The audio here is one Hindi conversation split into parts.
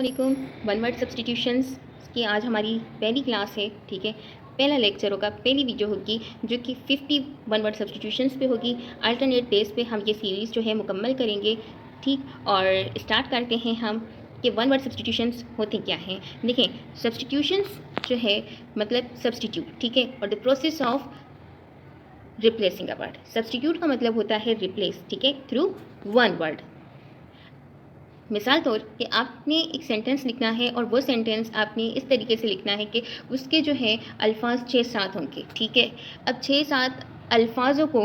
अस्सलामुअलैकुम। वन वर्ड सब्सटीट्यूशंस की आज हमारी पहली क्लास है, ठीक है। पहला लेक्चर होगा, पहली वीडियो होगी जो कि 50 वन वर्ड सब्सटीट्यूशंस पे होगी। अल्टरनेट डेज पे हम ये सीरीज़ जो है मुकम्मल करेंगे, ठीक। और स्टार्ट करते हैं हम कि वन वर्ड सब्सटीट्यूशंस होते क्या हैं। देखें, सब्सटीट्यूशंस जो है मतलब सब्सटीट्यूट, ठीक है, और the process of replacing a word. Substitute का मतलब होता है रिप्लेस, ठीक है, थ्रू वन वर्ड। मिसाल तौर कि आपने एक सेंटेंस लिखना है और वो सेंटेंस आपने इस तरीके से लिखना है कि उसके जो है अल्फाज 6-7 होंगे, ठीक है। अब 6-7 अल्फाजों को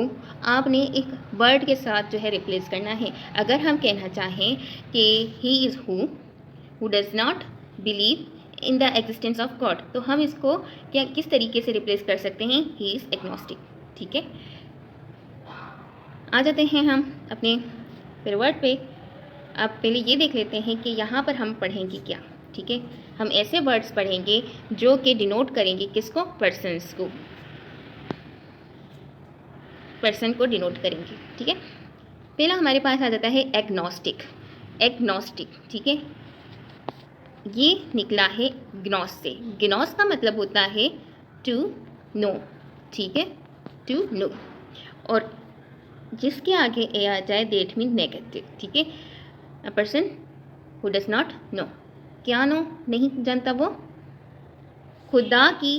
आपने एक वर्ड के साथ जो है रिप्लेस करना है। अगर हम कहना चाहें कि he is who does not believe in the existence of God, तो हम इसको क्या किस तरीके से रिप्लेस कर सकते हैं, ही इज़ एग्नोस्टिक, ठीक है। आ जाते हैं हम अपने फिर वर्ड पे। अब पहले ये देख लेते हैं कि यहाँ पर हम पढ़ेंगे क्या, ठीक है। हम ऐसे वर्ड्स पढ़ेंगे जो कि डिनोट करेंगे किसको, पर्सन्स को, पर्सन को डिनोट करेंगे, ठीक है। पहला हमारे पास आ जाता है एग्नोस्टिक। एग्नोस्टिक, ठीक है, ये निकला है ग्नोस से। ग्नोस का मतलब होता है टू नो, ठीक है, टू नो। और जिसके आगे ए आ जाए देट मीन नेगेटिव, ठीक है। A person who does not no, क्या नो नहीं जानता, वो खुदा की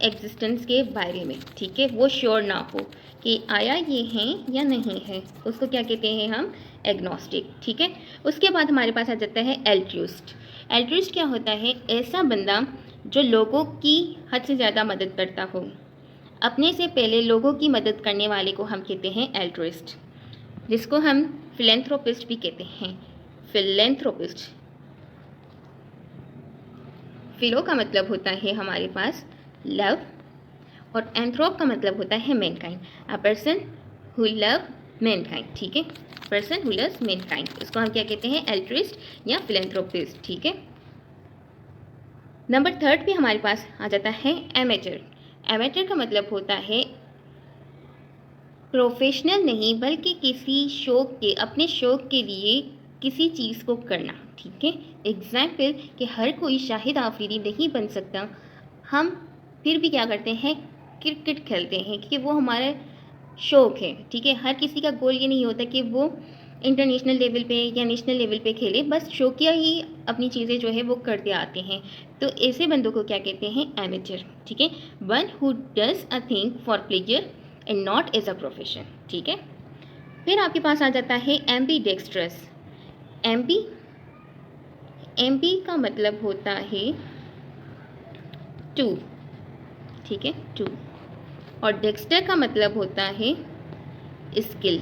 एग्जिस्टेंस के बारे में, ठीक है, वो श्योर ना हो कि आया ये है या नहीं है, उसको क्या कहते हैं हम, एग्नोस्टिक, ठीक है। उसके बाद हमारे पास आ जाता है एल्ट्रिस्ट। एल्ट्रिस्ट क्या होता है, ऐसा बंदा जो लोगों की हद से ज़्यादा मदद करता हो, अपने से पहले लोगों की मदद करने वाले को हम कहते हैं एल्ट्रिस्ट, जिसको हम फिलेंथ्रोपिस्ट भी कहते हैं। फिलेंथ्रोपिस्ट, फिलो का मतलब होता है हमारे पास लव, और एंथ्रोप का मतलब होता है Mankind. A person who love Mankind, ठीक है, पर्सन हु लव्स मैनकाइंड, इसको हम क्या कहते हैं, एल्ट्रिस्ट या फिलेंथ्रोपिस्ट, ठीक है। नंबर 3 पे हमारे पास आ जाता है एमेचर। एमेचर का मतलब होता है प्रोफेशनल नहीं, बल्कि किसी शौक के, अपने शौक के लिए किसी चीज़ को करना, ठीक है। एग्जाम्पल कि हर कोई शाहिद आफरीदी नहीं बन सकता, हम फिर भी क्या करते हैं, क्रिकेट खेलते हैं, क्योंकि वो हमारा शौक है, ठीक है। हर किसी का गोल ये नहीं होता कि वो इंटरनेशनल लेवल पे या नेशनल लेवल पे खेले, बस शौकिया ही अपनी चीज़ें जो है वो करते आते हैं। तो ऐसे बंदों को क्या कहते हैं, एमेचर, ठीक है। One who does a thing for pleasure and not as a profession, ठीक है। फिर आपके पास आ जाता है एम्बीडेक्स्ट्रस। एम्बी का मतलब होता है टू, ठीक है, टू, और डेक्स्टर का मतलब होता है स्किल।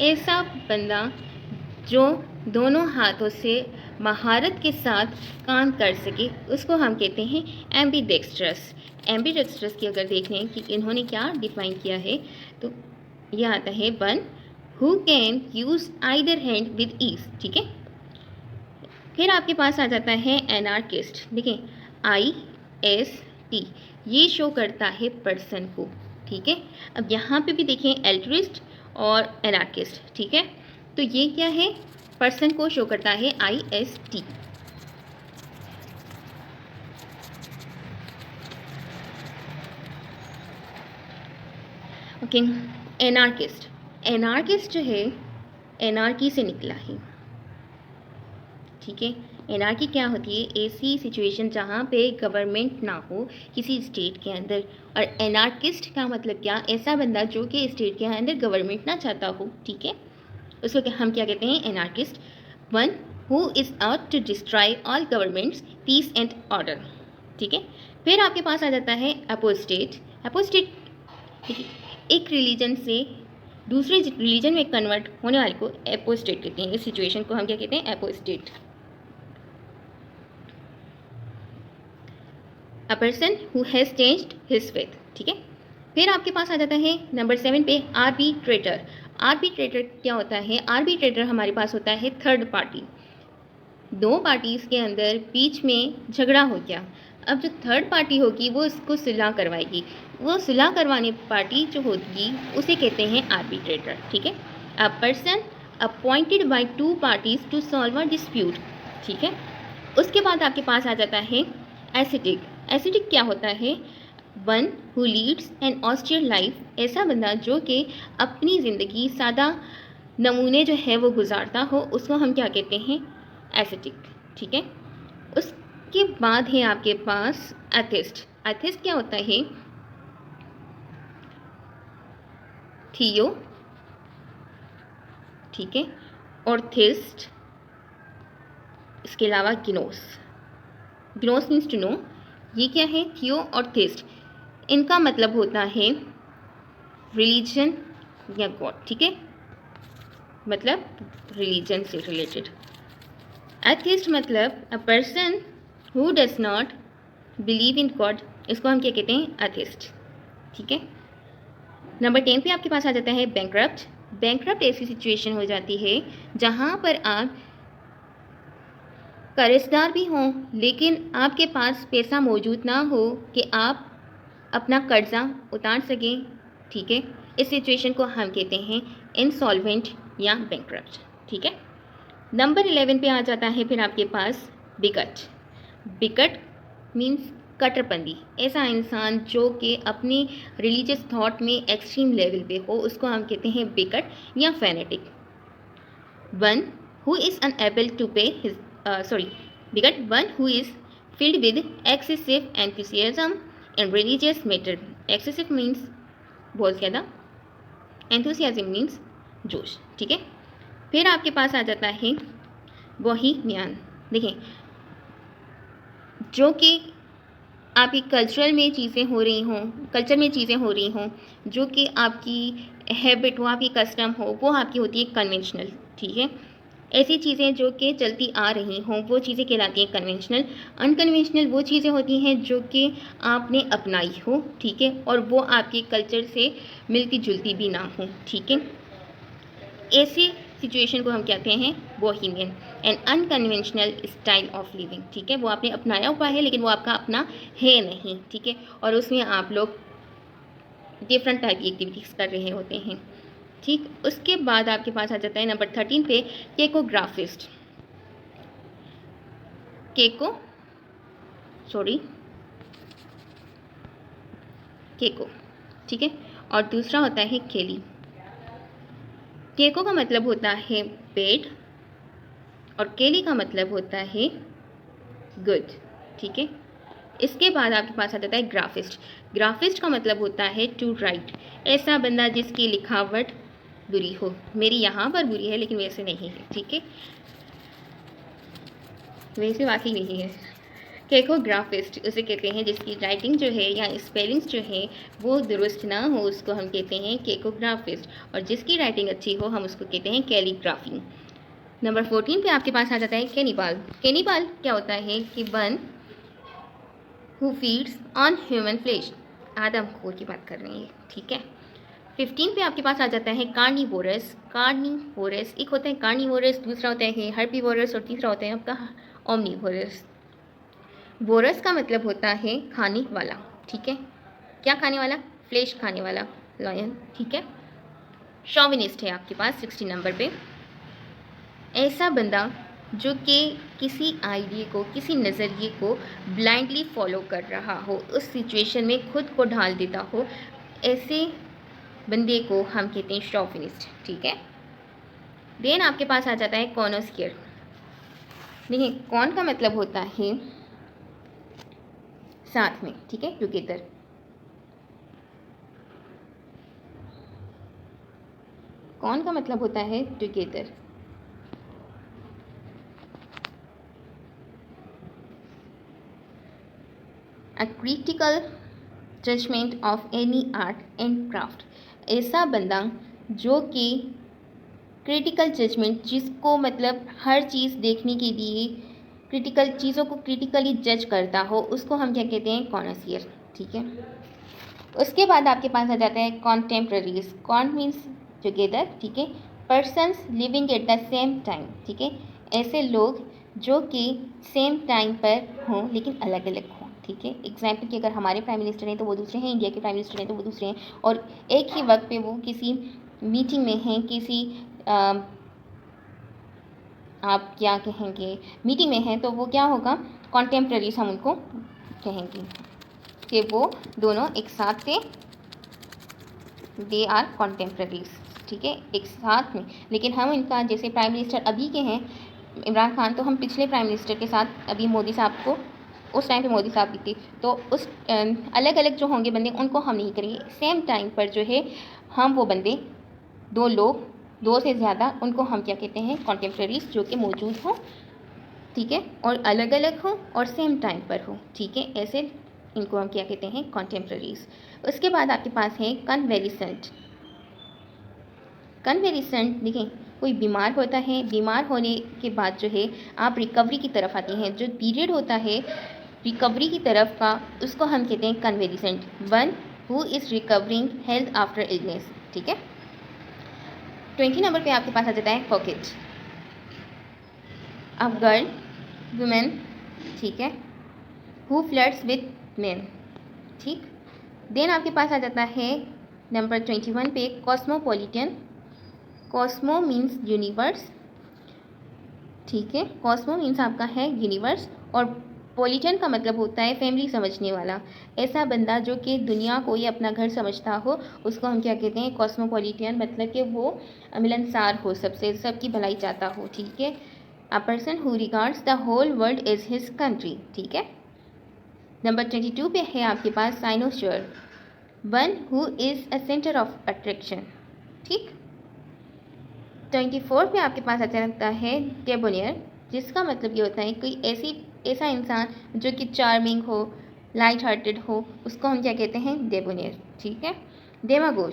ऐसा बंदा जो दोनों हाथों से महारत के साथ काम कर सके, उसको हम कहते हैं एम्बीडेक्स्ट्रस। एम्बीडेक्स्ट्रस की अगर देख लें कि इन्होंने क्या डिफाइन किया है, तो यह आता है one who can use either hand with ease, ठीक है। फिर आपके पास आ जाता है एनार्किस्ट। देखें, IST, ये शो करता है पर्सन को, ठीक है। अब यहाँ पे भी देखें एल्ट्रिस्ट और एनार्किस्ट, ठीक है। तो ये क्या है, पर्सन को शो करता है IST। Okay, anarchist. एनार्किस्ट जो है एनार्की से निकला है, ठीक है। एनार्की क्या होती है, ऐसी सिचुएशन जहाँ पे गवर्नमेंट ना हो किसी स्टेट के अंदर। और एनार्किस्ट का मतलब क्या, ऐसा बंदा जो कि स्टेट के अंदर गवर्नमेंट ना चाहता हो, ठीक है, उसको हम क्या कहते हैं, anarchist. One who is out to destroy all governments, peace and order, ठीक है। फिर आपके पास आ जाता है अपोस्टेट। अपोस्टेट, ठीक है, एक रिलीजन से दूसरे रिलीजन में कन्वर्ट होने वाले को एपोस्टेट कहते हैं। इस सिचुएशन को हम क्या कहते हैं, apostate. A person who has changed his faith, ठीक है। फिर आपके पास आ जाता है नंबर 7 पे आर्बिट्रेटर। आर्बिट्रेटर क्या होता है, आर्बिट्रेटर हमारे पास होता है थर्ड पार्टी। दो पार्टीज़ के अंदर बीच में झगड़ा हो गया, अब जो थर्ड पार्टी होगी वो इसको सुलह करवाएगी। वो सुलह करवाने पार्टी जो होगी उसे कहते हैं आर्बिट्रेटर, ठीक है। A person appointed by two parties to solve a dispute, ठीक है। उसके बाद आपके पास आ जाता है एसिटिक। एसिटिक क्या होता है? One who leads an austere life, ऐसा बंदा जो कि अपनी ज़िंदगी सादा नमूने जो है वो गुजारता हो, उसको हम क्या कहते हैं? एसिटिक, ठीक है। उसके बाद है आपके पास एथिस्ट। एथिस्ट क्या होता है? थियो, ठीक है, और थिस्ट, इसके अलावा गिनोस। गिनोस मीन्स टू नो। ये क्या है? थियो और थिस्ट, इनका मतलब होता है रिलीजन या गॉड, ठीक है, मतलब रिलीजन से रिलेटेड। एथिस्ट मतलब अ person who does not believe in God, इसको हम क्या कहते हैं? एथिस्ट, ठीक है। नंबर 10 पे आपके पास आ जाता है बैंकरप्ट। बैंकरप्ट ऐसी सिचुएशन हो जाती है जहाँ पर आप कर्जदार भी हों लेकिन आपके पास पैसा मौजूद ना हो कि आप अपना कर्जा उतार सकें, ठीक है। इस सिचुएशन को हम कहते हैं इंसॉल्वेंट या बैंकरप्ट, ठीक है। नंबर 11 पे आ जाता है फिर आपके पास बिगट। बिगट मीन्स कट्टरपंथी, ऐसा इंसान जो कि अपनी रिलीजियस थॉट में एक्सट्रीम लेवल पे हो, उसको हम कहते हैं बिगट या fanatic. One who is unable to pay his bigot one who is filled with excessive enthusiasm in religious matter. Excessive means बहुत ज़्यादा, enthusiasm means जोश, ठीक है। फिर आपके पास आ जाता है बोहेमियन। देखिए, जो कि आपकी कल्चर में चीज़ें हो रही हों, जो कि आपकी हैबिट हो, आपकी कस्टम हो, वो आपकी होती है कन्वेंशनल, ठीक है। ऐसी चीज़ें जो कि चलती आ रही हों वो चीज़ें कहलाती हैं कन्वेंशनल। अनकन्वेंशनल वो चीज़ें होती हैं जो कि आपने अपनाई हो, ठीक है, और वो आपके कल्चर से मिलती जुलती भी ना हो, ठीक है। ऐसी सिचुएशन को हम कहते हैं Bohemian and unconventional style of living, ठीक है। वो आपने अपनाया हुआ है लेकिन वो आपका अपना है नहीं, ठीक है, और उसमें आप लोग डिफरेंट टाइप की एक्टिविटीज़ कर रहे होते हैं, ठीक। उसके बाद आपके पास आ जाता है नंबर 13 पे केकोग्राफिस्ट। केको, ठीक है, और दूसरा होता है केली। केको का मतलब होता है बेड और केली का मतलब होता है गुड, ठीक है। इसके बाद आपके पास आ जाता है ग्राफिस्ट। ग्राफिस्ट का मतलब होता है टू राइट, ऐसा बंदा जिसकी लिखावट बुरी हो। मेरी यहाँ पर बुरी है लेकिन वैसे नहीं है, ठीक है, वैसे वाकई नहीं है। केकोग्राफिस्ट उसे कहते हैं जिसकी राइटिंग जो है या स्पेलिंग्स जो है वो दुरुस्त ना हो, उसको हम कहते हैं केकोग्राफिस्ट, और जिसकी राइटिंग अच्छी हो हम उसको कहते हैं कैलीग्राफी। नंबर 14 पे आपके पास आ जाता है कैनिबाल। कैनिबाल क्या होता है कि one who feeds on human flesh, आदमखोर की बात कर रहे हैं, ठीक है। 15 पे आपके पास आ जाता है कार्निवोरस। कार्निवोरस एक होता है कार्निवोरस, दूसरा होता है हर्बीवोरस और तीसरा होता है आपका ओमनीवोरस। वोरस का मतलब होता है खाने वाला, ठीक है। क्या खाने वाला? फ्लेश खाने वाला, लायन, ठीक है। शॉविनिस्ट है आपके पास 16 नंबर पे, ऐसा बंदा जो कि किसी आइडिया को, किसी नज़रिए को ब्लाइंडली फॉलो कर रहा हो, उस सिचुएशन में खुद को ढाल देता हो, ऐसे बंदे को हम कहते हैं शॉविनिस्ट, ठीक है। देन आपके पास आ जाता है कॉनोस्कियर। देखिए, कौन का मतलब होता है साथ में, ठीक है, टुगेदर। कौन का मतलब होता है together. A critical judgement of any art and craft, ऐसा बंदा जो कि क्रिटिकल जजमेंट, जिसको मतलब हर चीज़ देखने के लिए क्रिटिकल चीज़ों को क्रिटिकली जज करता हो, उसको हम क्या कहते हैं? कॉनोसियर, ठीक है। उसके बाद आपके पास आ जाता है कॉन्टेम्प्ररीज। कॉन मीन्स टुगेदर, ठीक है, persons living at the same time, ठीक है, ऐसे लोग जो कि सेम टाइम पर हों लेकिन अलग अलग हों, ठीक है। एग्जाम्पल कि अगर हमारे प्राइम मिनिस्टर हैं तो वो दूसरे हैं, इंडिया के प्राइम मिनिस्टर हैं तो वो दूसरे हैं, और एक ही वक्त पे वो किसी मीटिंग में हैं, किसी आप क्या कहेंगे, मीटिंग में हैं तो वो क्या होगा, कॉन्टेम्प्रेरीज हम उनको कहेंगे कि वो दोनों एक साथ थे, दे आर कॉन्टेम्प्रेरीज, ठीक है, एक साथ में। लेकिन हम इनका जैसे प्राइम मिनिस्टर अभी के हैं इमरान खान, तो हम पिछले प्राइम मिनिस्टर के साथ अभी मोदी साहब को, उस टाइम पे मोदी साहब भी थी, तो उस अलग अलग जो होंगे बंदे उनको हम नहीं करेंगे। सेम टाइम पर जो है हम वो बंदे, दो लोग, दो से ज़्यादा, उनको हम क्या कहते हैं, कॉन्टेम्प्रेरीज, जो कि मौजूद हों, ठीक है, और अलग अलग हो और सेम टाइम पर हो, ठीक है, ऐसे इनको हम क्या कहते हैं, कॉन्टेम्प्रेरीज। उसके बाद आपके पास है कन्वेरिसेंट। कन्वेरिसेंट देखें, कोई बीमार होता है, बीमार होने के बाद जो है आप रिकवरी की तरफ आती हैं, जो पीरियड होता है रिकवरी की तरफ का, उसको हम कहते हैं convalescent. One who is recovering health after illness, ठीक है। 20 नंबर पे आपके पास आ जाता है कॉकेज, अ गर्ल, वुमेन, ठीक है, हु फ्लर्ट्स विथ मैन, ठीक। देन आपके पास आ जाता है नंबर 21 पे कॉस्मोपॉलिटन। कॉस्मो मीन्स यूनिवर्स, ठीक है, कॉस्मो मीन्स आपका है यूनिवर्स, और पॉलिटन का मतलब होता है फैमिली समझने वाला। ऐसा बंदा जो कि दुनिया को ही अपना घर समझता हो, उसको हम क्या कहते हैं, कॉस्मोपॉलिटन, मतलब कि वो मिलनसार हो, सबसे सबकी भलाई चाहता हो, ठीक है। A person who regards the whole world is his country, ठीक है। नंबर 22 पे है आपके पास cynosure, one who is a centre of attraction, ठीक। 24 पे आपके पास आ जाता है डेबोनियर, जिसका मतलब ये होता है कोई ऐसा इंसान जो कि चार्मिंग हो, लाइट हार्टेड हो, उसको हम क्या कहते हैं, डेबोनियर, ठीक है। डेमागोग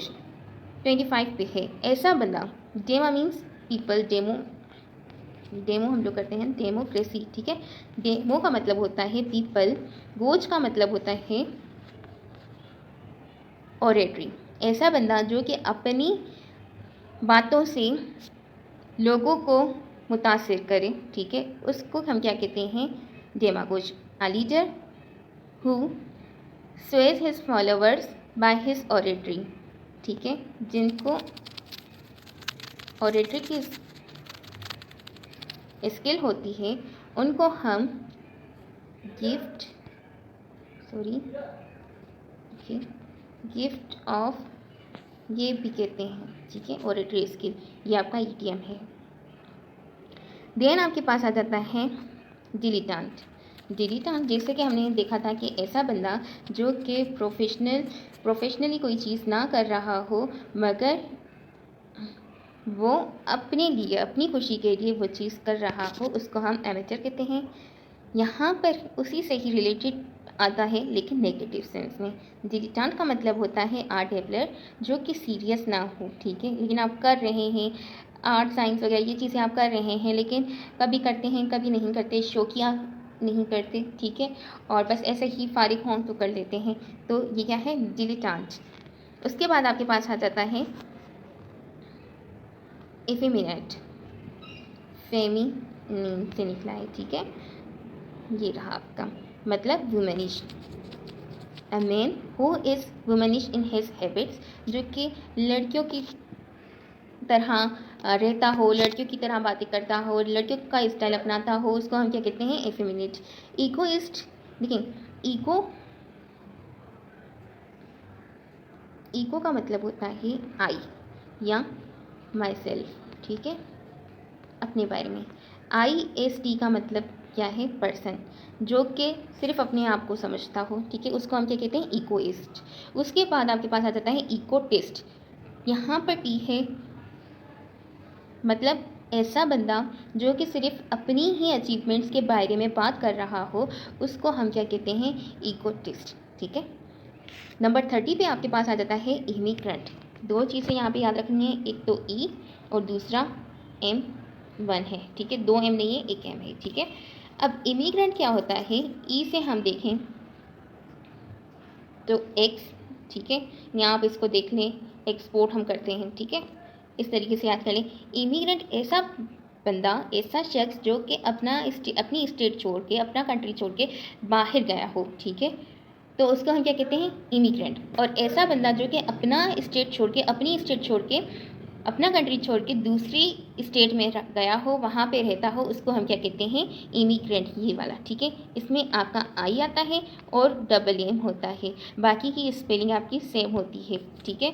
25 पे है ऐसा बंदा, डेमा मीन्स पीपल, डेमो हम लोग करते हैं डेमोक्रेसी, ठीक है। डेमो का मतलब होता है पीपल, गोज का मतलब होता है ऑरेटरी। ऐसा बंदा जो कि अपनी बातों से लोगों को मुतासिर करे, ठीक है, उसको हम क्या कहते हैं, demagogue. A leader who sways his followers by his oratory, ठीक है, जिनको ऑरेटरी की स्किल होती है उनको हम गिफ्ट ऑफ ये भी कहते हैं, ठीक है, ऑरेटरी स्किल, ये आपका ईडीएम है। देन आपके पास आ जाता है डिलीटेंट। डिलीटेंट जैसे कि हमने देखा था कि ऐसा बंदा जो कि प्रोफेशनली कोई चीज़ ना कर रहा हो, मगर वो अपने लिए, अपनी खुशी के लिए वो चीज़ कर रहा हो, उसको हम एमेचर कहते हैं। यहाँ पर उसी से ही रिलेटेड आता है लेकिन नेगेटिव सेंस में। डिलीटेंट का मतलब होता है आर्ट डेवलर, जो कि सीरियस ना हो, ठीक है, लेकिन आप कर रहे हैं आर्ट साइंस वगैरह ये चीज़ें आप कर रहे हैं, लेकिन कभी करते हैं कभी नहीं करते, शौकिया नहीं करते, ठीक है, और बस ऐसे ही फारिग हों तो कर लेते हैं, तो ये क्या है, डिलीटेंट। उसके बाद आपके पास आ जाता है इफेमिनेट, फेमिनिन से निकला है, ठीक है, ये रहा आपका मतलब womanish. A man who is womanish in his habits, जो कि लड़कियों की तरह रहता हो, लड़कियों की तरह बातें करता हो, लड़कियों का स्टाइल अपनाता हो, उसको हम क्या कहते हैं, एफेमिनेट। ईगोइस्ट, देखिए ईगो का मतलब होता है आई या माई सेल्फ, ठीक है, अपने बारे में। IST का मतलब क्या है, पर्सन, जो कि सिर्फ अपने आप को समझता हो, ठीक है, उसको हम क्या कहते हैं, ईगोइस्ट। उसके बाद आपके पास आ जाता है ईगोटिस्ट। यहाँ पर टी है मतलब ऐसा बंदा जो कि सिर्फ अपनी ही अचीवमेंट्स के बारे में बात कर रहा हो, उसको हम क्या कहते हैं, ईगोटिस्ट, ठीक है। नंबर 30 पे आपके पास आ जाता है इमिग्रेंट। दो चीज़ें यहाँ पे याद रखनी है, एक तो ई और दूसरा M1 है, ठीक है, दो M नहीं है, एक M है, ठीक है। अब इमिग्रेंट क्या होता है, ई से हम देखें तो X, ठीक है, यहाँ आप इसको देख लें, एक्सपोर्ट हम करते हैं, ठीक है, इस तरीके से याद कर लें। इमिग्रेंट ऐसा बंदा, ऐसा शख्स जो कि अपनी स्टेट छोड़ के, अपना कंट्री छोड़ के बाहर गया हो, ठीक है, तो उसको हम क्या कहते हैं, इमिग्रेंट। और ऐसा बंदा जो कि अपना स्टेट छोड़ के, अपनी स्टेट छोड़ के अपना कंट्री छोड़ के दूसरी स्टेट में गया हो, वहाँ पे रहता हो, उसको हम क्या कहते हैं, इमिग्रेंट, ये वाला, ठीक है। इसमें आपका आई आता है और डबल एम होता है, बाकी की स्पेलिंग आपकी सेम होती है, ठीक है।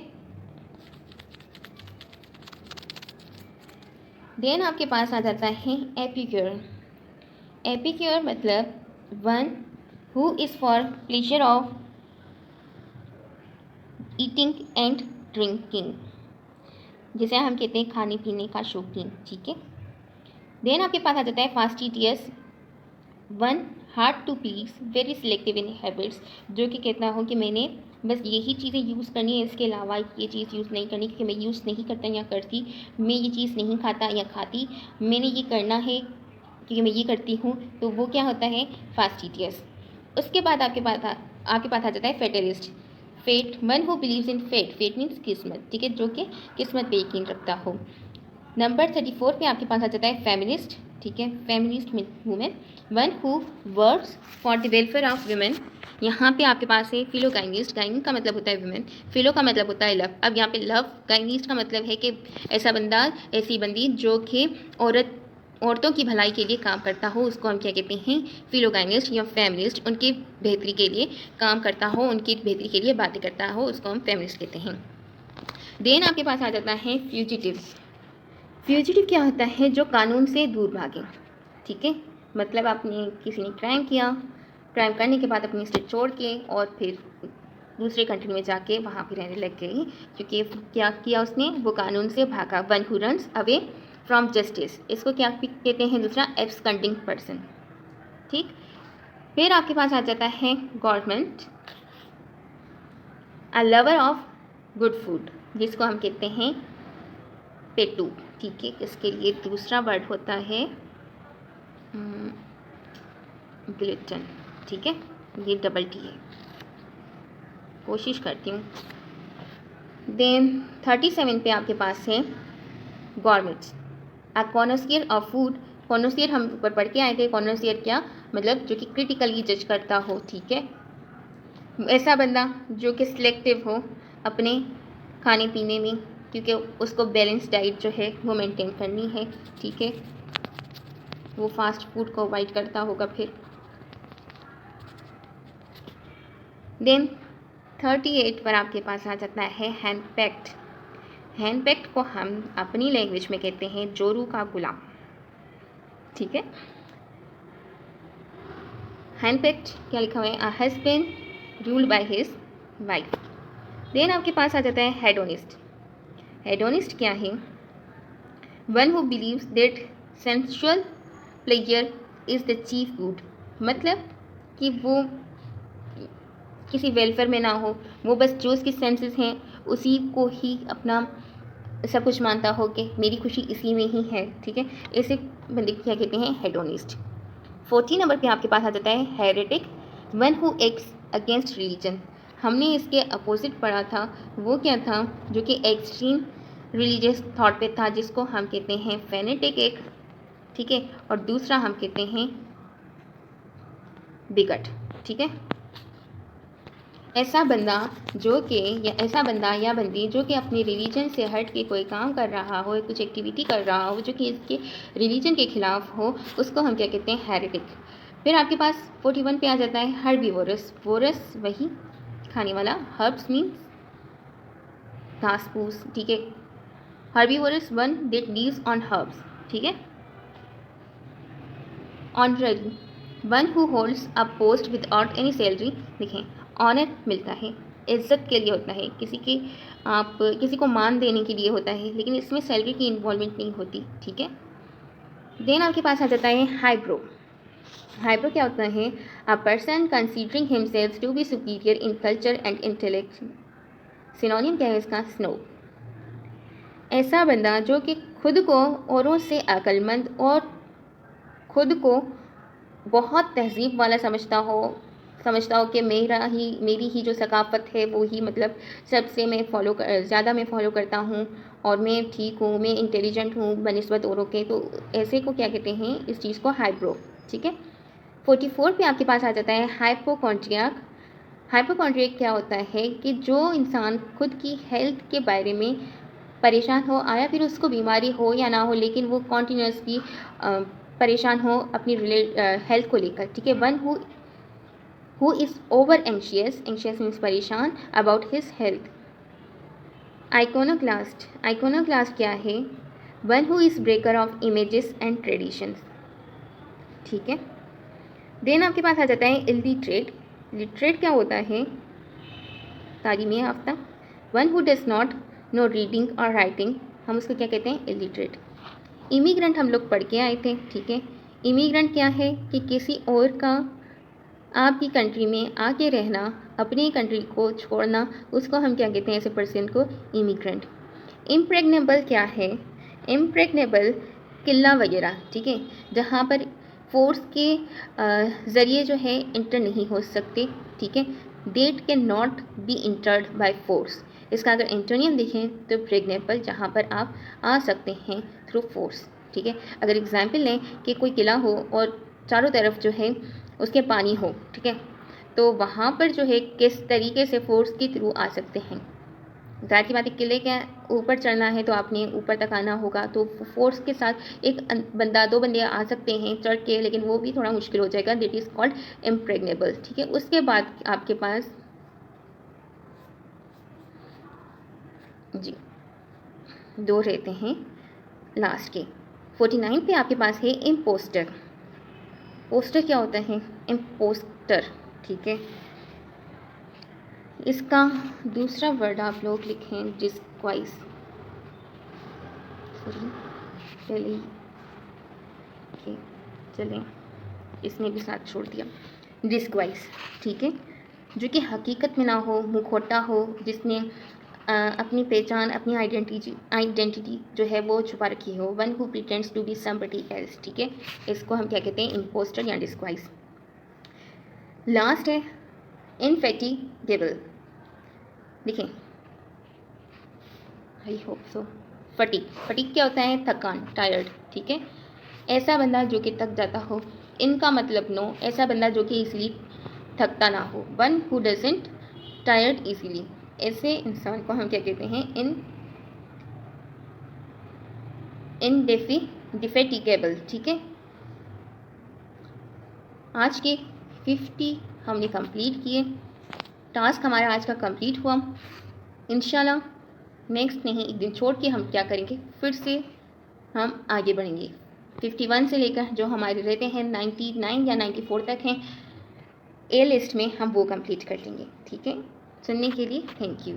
देन आपके पास आ जाता है एपिक्योर। एपिक्योर मतलब one who is for pleasure of eating and drinking, जिसे हम कहते हैं खाने पीने का शौकीन, ठीक है। देन आपके पास आ जाता है fastidious, one hard to please, very selective in habits, जो कि कहता हो कि मैंने बस यही चीज़ें यूज़ करनी है, इसके अलावा ये चीज़ यूज़ नहीं करनी, क्योंकि मैं यूज़ नहीं करता या करती, मैं ये चीज़ नहीं खाता या खाती, मैंने ये करना है क्योंकि मैं ये करती हूँ, तो वो क्या होता है, फास्टिडियस। उसके बाद आपके पास आ जाता है fatalist, fate, one who believes in fate, fate means किस्मत, ठीक है, जो कि किस्मत पे यकीन रखता हो। नंबर 34 पे आपके पास आ जाता है फेमिनिस्ट, ठीक है, feminist means women, one who works for the welfare of women. यहाँ पे आपके पास है फिलोगाइनिस्ट, गाइन का मतलब होता है वुमेन, फिलो का मतलब होता है लव। अब यहाँ पे लव, गाइनिस्ट का मतलब है कि ऐसा बंदा, ऐसी बंदी जो कि औरतों की भलाई के लिए काम करता हो, उसको हम क्या कहते हैं, फिलोगाइनिस्ट या फेमिनिस्ट, उनकी बेहतरी के लिए काम करता हो, उनकी बेहतरी के लिए बातें करता हो, उसको हम फेमिनिस्ट कहते हैं। देन आपके पास आ जाता है फ्यूजिटिव। फ्यूजिटिव क्या होता है, जो कानून से दूर भागे, ठीक है, मतलब आपने किसी ने क्राइम किया, क्राइम करने के बाद अपनी स्टेट छोड़ के और फिर दूसरे कंट्री में जाके वहाँ पे रहने लग गई, क्योंकि क्या किया उसने, वो कानून से भागा, one who runs away from justice, इसको क्या कहते हैं, दूसरा एब्सकॉन्डिंग पर्सन, ठीक। फिर आपके पास आ जाता है government, a lover of good food, जिसको हम कहते हैं पेटू, ठीक है। इसके लिए दूसरा वर्ड होता है ग्लिटन, ठीक है, ये डबल टी है, कोशिश करती हूँ। देन 37 पे आपके पास है गॉर्मेट्स, अ कॉनोसियर ऑफ फूड, कॉनोसियर हम ऊपर पढ़ के आए थे, कॉनोसियर क्या मतलब, जो कि क्रिटिकली जज करता हो, ठीक है, ऐसा बंदा जो कि सिलेक्टिव हो अपने खाने पीने में, क्योंकि उसको बैलेंस डाइट जो है वो मेंटेन करनी है, ठीक है, वो फास्ट फूड को अवॉइड करता होगा। फिर देन 38 पर आपके पास आ जाता है हैंड पैक्ड। हैंड पैक्ड को हम अपनी लैंग्वेज में कहते हैं जोरू का गुलाम, ठीक है। हैंड पैक्ड क्या लिखा हुआ है, a husband ruled by his wife. Then आपके पास आ जाता है हेडोनिस्ट। हेडोनिस्ट क्या है, one who believes that sensual pleasure is the chief good, मतलब कि वो किसी वेलफेयर में ना हो, वो बस जो उसकी सेंसेस हैं उसी को ही अपना सब कुछ मानता हो कि मेरी खुशी इसी में ही है, ठीक है, ऐसे बंदे क्या कहते हैं, हेडोनिस्ट। 14 नंबर पे आपके पास आ जाता है heretic, one who acts against religion. हमने इसके अपोजिट पढ़ा था, वो क्या था, जो कि एक्सट्रीम रिलीजियस थॉट पे था, जिसको हम कहते हैं फेनेटिक एक, ठीक है, और दूसरा हम कहते हैं बिगट, ठीक है। ऐसा बंदा जो कि या ऐसा बंदा या बंदी जो कि अपने रिलीजन से हट के कोई काम कर रहा हो, कुछ एक्टिविटी कर रहा हो जो कि इसके रिलीजन के खिलाफ हो, उसको हम क्या कहते हैं, हेरेटिक। फिर आपके पास 41 पे आ जाता है हर्बीवोरस। वोरस वही खाने वाला, हर्ब्स मीन्स घास फूस, ठीक है। Herbivorous one that lives on herbs, ठीक है। Honorary, one who holds a post without any salary. देखें, ऑनर मिलता है, इज्जत के लिए होता है, आप किसी को मान देने के लिए होता है, लेकिन इसमें सैलरी की इन्वॉल्वमेंट नहीं होती, ठीक है। देन आपके पास आ जाता है हाइब्रो। हाइब्रो क्या होता है, a person considering himself to be superior in culture and intellect. Synonym क्या है इसका, स्नो। ऐसा बंदा जो कि खुद को औरों से अक्लमंद और खुद को बहुत तहजीब वाला समझता हो कि मेरी ही जो सकाफ़त है वो ही मतलब सबसे मैं ज़्यादा मैं फ़ॉलो करता हूँ और मैं ठीक हूँ, मैं इंटेलिजेंट हूँ बनिस्बत औरों के, तो ऐसे को क्या कहते हैं, इस चीज़ को हाइब्रो, ठीक है। 44 पे आपके पास आ जाता है हाइपोकॉन्ड्रियाक। हाइपोकॉन्ड्रियाक क्या होता है कि जो इंसान खुद की हेल्थ के बारे में परेशान हो, आया फिर उसको बीमारी हो या ना हो, लेकिन वो कॉन्टीन्यूसली परेशान हो अपनी हेल्थ को लेकर, ठीक है। One who is over anxious, anxious means परेशान, अबाउट हिज हेल्थ। आइकोनोक्लास्ट क्या है? One who is breaker of images and traditions, ठीक है। देन आपके पास आ जाता है इलिटरेट। लिटरेट क्या होता है? तालीमी याफ्ता। One who does not know reading और राइटिंग, हम उसको क्या कहते हैं? इलिटरेट। इमिग्रेंट हम लोग पढ़ के आए थे, ठीक है। इमिग्रेंट क्या है कि किसी और का आपकी कंट्री में आके रहना, अपनी कंट्री को छोड़ना, उसको हम क्या कहते हैं? ऐसे पर्सन को इमिग्रेंट। इम्प्रेग्नेबल क्या है? इम्प्रेग्नेबल किला वगैरह, ठीक है, जहाँ पर फोर्स के ज़रिए जो है इंटर नहीं हो सकते, ठीक है। Date can not be entered by force. इसका अगर एंटोनियम देखें तो प्रेग्नेबल, जहाँ पर आप आ सकते हैं थ्रू फोर्स, ठीक है। अगर एग्जाम्पल लें कि कोई किला हो और चारों तरफ जो है उसके पानी हो, ठीक है, तो वहाँ पर जो है किस तरीके से फोर्स के थ्रू आ सकते हैं? ज़ाहिर सी बात है, किले के ऊपर चढ़ना है तो आपने ऊपर तक आना होगा, तो फोर्स के साथ एक बंदा, दो बंदे आ सकते हैं चढ़ के, लेकिन वो भी थोड़ा मुश्किल हो जाएगा। दैट इज़ कॉल्ड इम्प्रेग्नेबल, ठीक है। उसके बाद आपके पास जी दो रहते हैं लास्ट के। 49 पे आपके पास है इम्पोस्टर। पोस्टर क्या होता है? इम्पोस्टर, ठीक है। इसका दूसरा वर्ड आप लोग लिखें डिस्क्वाइज। पहले ही चलें, इसने भी साथ छोड़ दिया। डिस्क्वाइज, ठीक है, जो कि हकीकत में ना हो, मुखौटा हो, जिसने अपनी पहचान, अपनी आइडेंटिटी जो है वो छुपा रखी हो। One who pretends to be somebody else, ठीक है। इसको हम क्या कहते हैं? इम्पोस्टर या डिस्क्वाइज। लास्ट है इनफैटिगेबल। देखें, आई होप सो। फटीग क्या होता है? थकान, टायर्ड, ठीक है। ऐसा बंदा जो कि थक जाता हो। इनका मतलब नो, ऐसा बंदा जो कि इजीली थकता ना हो। One who doesn't tired easily, ऐसे इंसान को हम क्या कहते हैं? डिफेटिगेबल, ठीक है। आज के 50 हमने कंप्लीट किए। टास्क हमारा आज का कंप्लीट हुआ। इंशाल्लाह नेक्स्ट नहीं, एक दिन छोड़ के हम क्या करेंगे, फिर से हम आगे बढ़ेंगे। 51 से लेकर जो हमारे रहते हैं 99 या 94 तक हैं ए लिस्ट में, हम वो कंप्लीट कर लेंगे, ठीक है। सुनने के लिए थैंक यू।